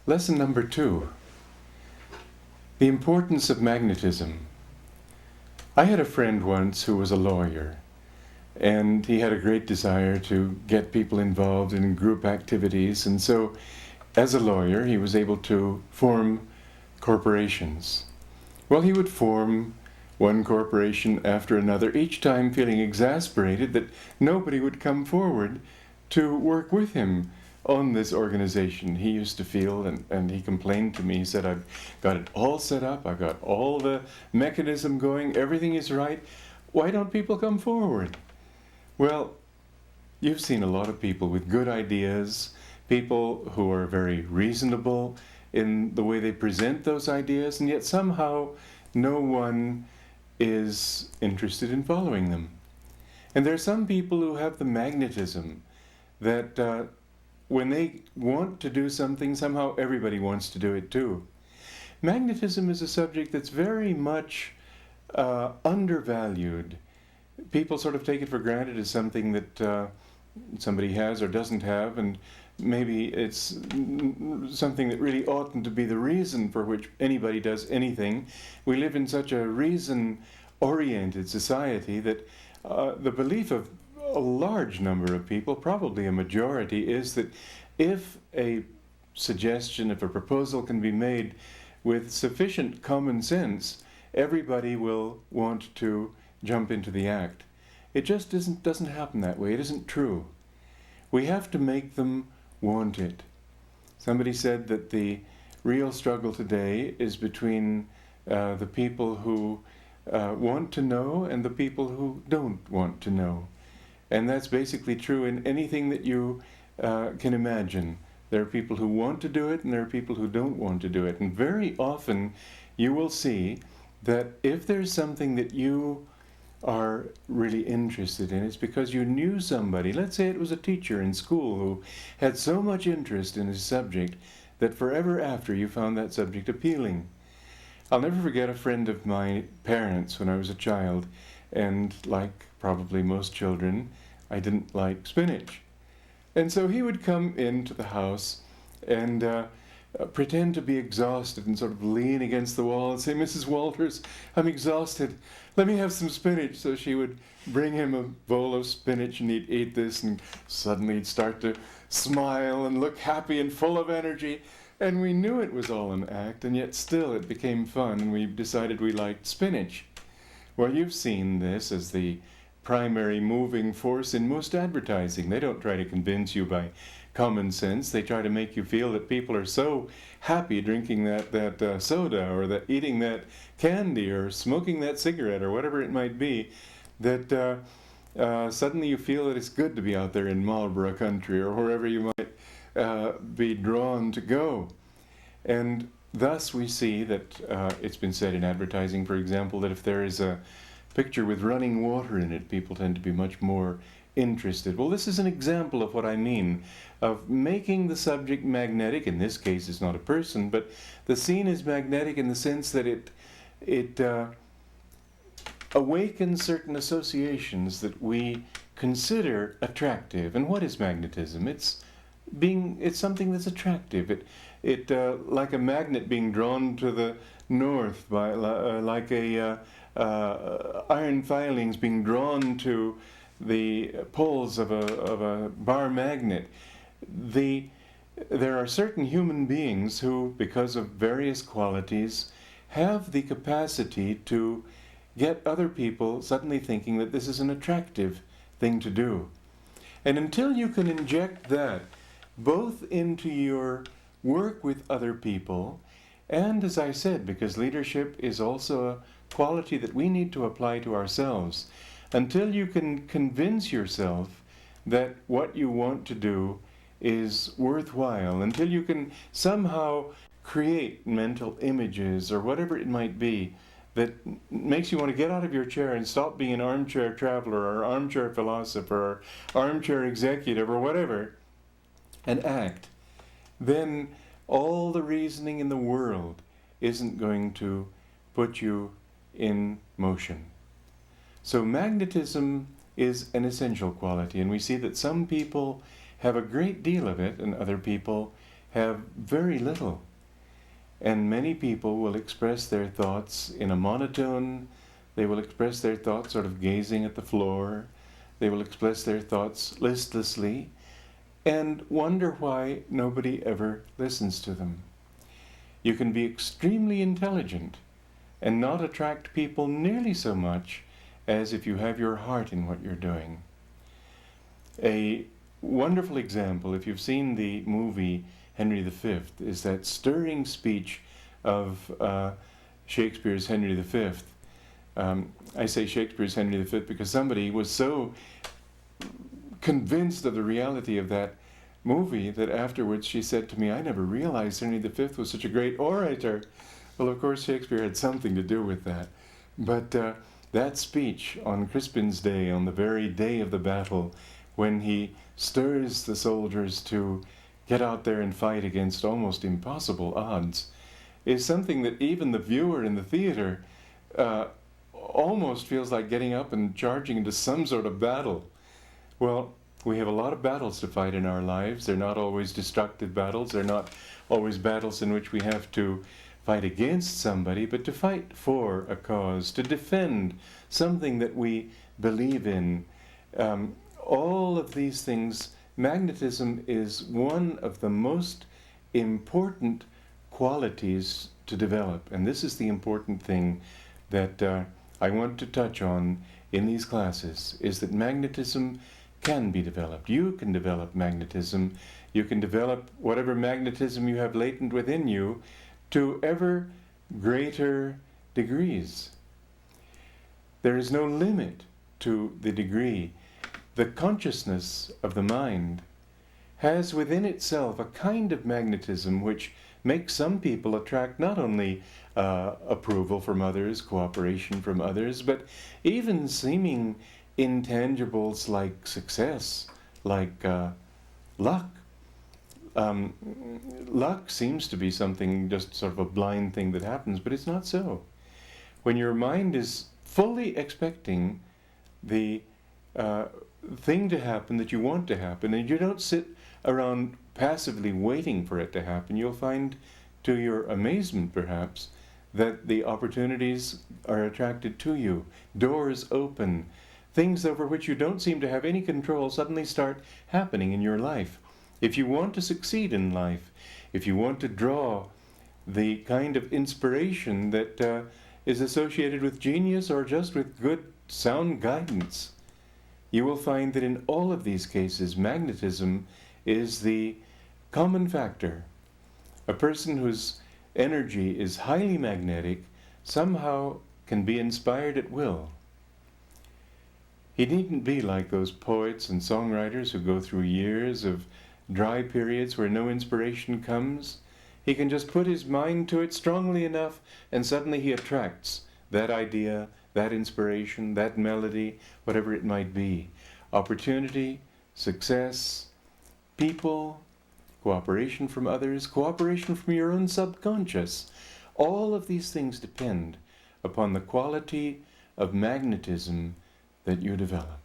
Lesson number 2, the importance of magnetism. I had a friend once who was a lawyer, and he had a great desire to get people involved in group activities, and so as a lawyer he was able to form corporations. Well, he would form one corporation after another, each time feeling exasperated that nobody would come forward to work with him on this organization. He used to feel, and he complained to me, he said, I've got it all set up, I've got all the mechanism going, everything is right, why don't people come forward? Well, you've seen a lot of people with good ideas, people who are very reasonable in the way they present those ideas, and yet somehow no one is interested in following them. And there are some people who have the magnetism that when they want to do something, somehow everybody wants to do it too. Magnetism is a subject that's very much undervalued. People sort of take it for granted as something that somebody has or doesn't have, and maybe it's something that really oughtn't to be the reason for which anybody does anything. We live in such a reason-oriented society that the belief of a large number of people, probably a majority, is that if a suggestion, if a proposal can be made with sufficient common sense, everybody will want to jump into the act. It just doesn't happen that way. It isn't true. We have to make them want it. Somebody said that the real struggle today is between the people who want to know and the people who don't want to know. And that's basically true in anything that you can imagine. There are people who want to do it and there are people who don't want to do it. And very often you will see that if there's something that you are really interested in, it's because you knew somebody, let's say it was a teacher in school who had so much interest in his subject that forever after you found that subject appealing. I'll never forget a friend of my parents when I was a child, and like probably most children, I didn't like spinach. And so he would come into the house and pretend to be exhausted and sort of lean against the wall and say, Mrs. Walters, I'm exhausted. Let me have some spinach. So she would bring him a bowl of spinach and he'd eat this, and suddenly he'd start to smile and look happy and full of energy. And we knew it was all an act, and yet still it became fun, and we decided we liked spinach. Well, you've seen this as the primary moving force in most advertising. They don't try to convince you by common sense. They try to make you feel that people are so happy drinking that soda, or that eating that candy, or smoking that cigarette, or whatever it might be, that suddenly you feel that it's good to be out there in Marlborough country or wherever you might be drawn to go. And thus we see that it's been said in advertising, for example, that if there is a picture with running water in it, people tend to be much more interested. Well, this is an example of what I mean, of making the subject magnetic. In this case, it's not a person, but the scene is magnetic in the sense that it awakens certain associations that we consider attractive. And what is magnetism? It's something that's attractive. It like a magnet being drawn to the north by like a iron filings being drawn to the poles of a bar magnet. There are certain human beings who, because of various qualities, have the capacity to get other people suddenly thinking that this is an attractive thing to do. And until you can inject that both into your work with other people, and as I said, because leadership is also a quality that we need to apply to ourselves, until you can convince yourself that what you want to do is worthwhile, until you can somehow create mental images or whatever it might be that makes you want to get out of your chair and stop being an armchair traveler or armchair philosopher or armchair executive or whatever, and act, then all the reasoning in the world isn't going to put you in motion. So magnetism is an essential quality, and we see that some people have a great deal of it and other people have very little. And many people will express their thoughts in a monotone. They will express their thoughts sort of gazing at the floor. They will express their thoughts listlessly and wonder why nobody ever listens to them. You can be extremely intelligent and not attract people nearly so much as if you have your heart in what you're doing. A wonderful example, if you've seen the movie Henry V, is that stirring speech of Shakespeare's Henry V. I say Shakespeare's Henry V because somebody was so convinced of the reality of that movie that afterwards she said to me, "I never realized Henry V was such a great orator." Well, of course, Shakespeare had something to do with that. But that speech on Crispin's Day, on the very day of the battle, when he stirs the soldiers to get out there and fight against almost impossible odds, is something that even the viewer in the theater almost feels like getting up and charging into some sort of battle. Well, we have a lot of battles to fight in our lives. They're not always destructive battles. They're not always battles in which we have to fight against somebody, but to fight for a cause, to defend something that we believe in. All of these things, magnetism is one of the most important qualities to develop. And this is the important thing that I want to touch on in these classes, is that magnetism can be developed. You can develop magnetism. You can develop whatever magnetism you have latent within you to ever greater degrees. There is no limit to the degree. The consciousness of the mind has within itself a kind of magnetism which makes some people attract not only approval from others, cooperation from others, but even seeming intangibles like success, like luck. Luck seems to be something, just sort of a blind thing that happens, but it's not so. When your mind is fully expecting the thing to happen that you want to happen, and you don't sit around passively waiting for it to happen, you'll find, to your amazement perhaps, that the opportunities are attracted to you. Doors open. Things over which you don't seem to have any control suddenly start happening in your life. If you want to succeed in life, if you want to draw the kind of inspiration that is associated with genius or just with good, sound guidance, you will find that in all of these cases, magnetism is the common factor. A person whose energy is highly magnetic somehow can be inspired at will. He needn't be like those poets and songwriters who go through years of dry periods where no inspiration comes. He can just put his mind to it strongly enough, and suddenly he attracts that idea, that inspiration, that melody, whatever it might be. Opportunity, success, people, cooperation from others, cooperation from your own subconscious. All of these things depend upon the quality of magnetism that you develop.